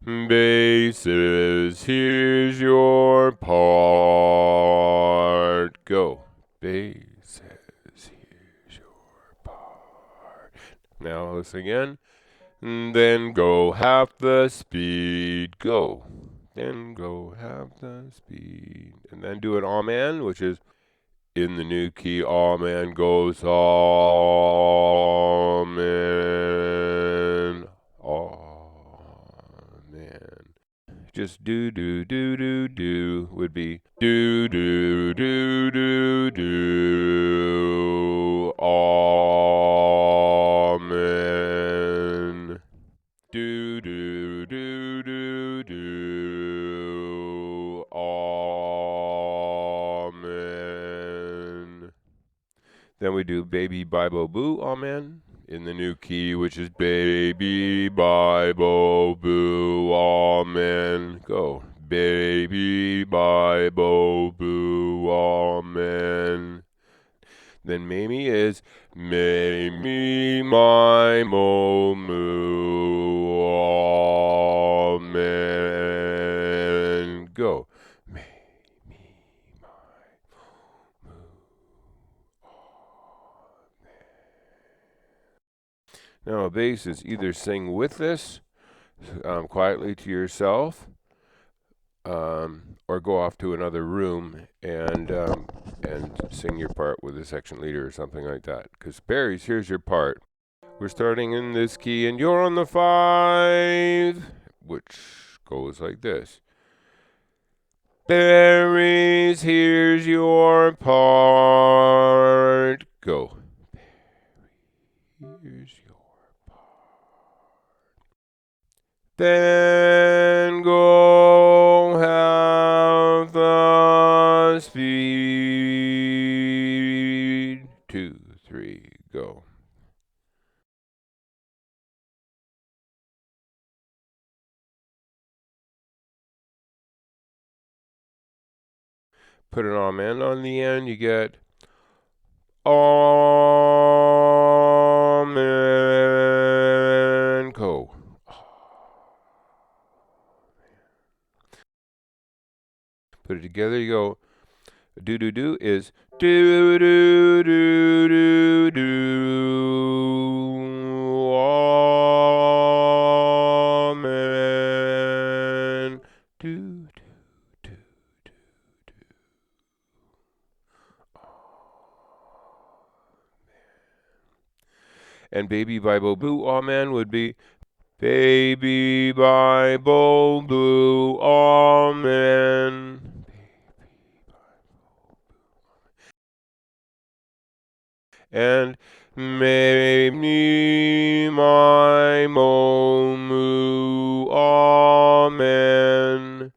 Basses, here's your part. Go. Basses, here's your part. Now listen again. Then go half the speed. Go. Then go half the speed. And then do an amen, which is in the new key. Amen goes amen. Amen. Just do do do do do would be do do do do do. Amen. Do do do do do. Amen. Then we do baby Bible boo. Amen. In the new key, which is baby Bible boo. Amen. Go. Baby Bible boo. Amen. Then MayMee is MayMee my mo moo. Amen. Go. MayMee my mo moo. Amen. Now a bass is either sing with this quietly to yourself, or go off to another room and sing your part with a section leader or something like that. Because Barry's, here's your part. We're starting in this key, and you're on the 5, which goes like this. Barry's, here's your part. Go. Barry, here's your part. Then go have the speed. 2, 3, go. Put an amen on the end, you get amen. Go. Put it together, you go. Do do do is do do do do do. Amen. Do do do do do. And baby Bible boo. Amen would be baby Bible boo. Amen. And MayMee my mo moo. Amen.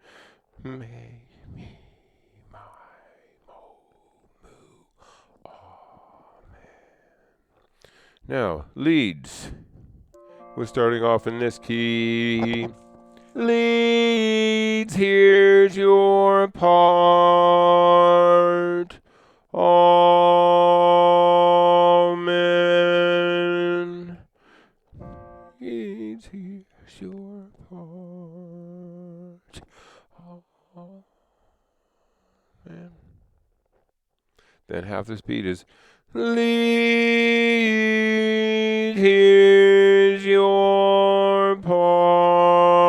MayMee my mo moo. Amen. Now, leads. We're starting off in this key. Leads, here's your part. Amen. Leads, here's your part. Amen. Then half the speed is lead, here's your part.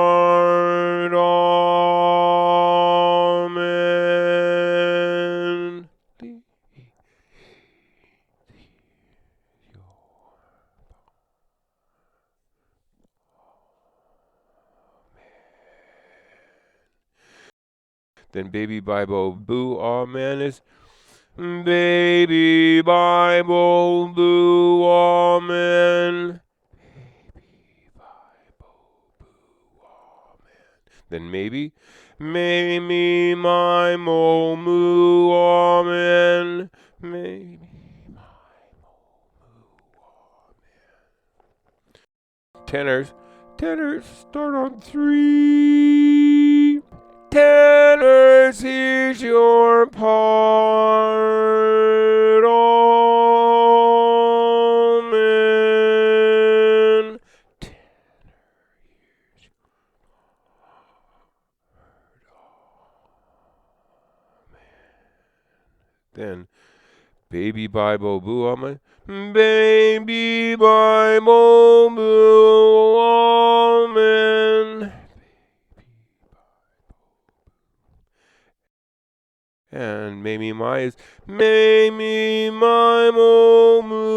Amen. Lead, here's your part. Then baby Bible boo. Amen is baby Bible boo. Amen. Baby Bible boo. Amen. Then maybe MayMee my mo moo. Amen. MayMee my mo moo. Amen. Tenors start on 3. Tenors, here's your part. Amen. Tenor, here's your part. Then BayBee Bible Boo Amen. BayBee Bible Boo Amen. And MayMee My is MayMee My Mo Moo.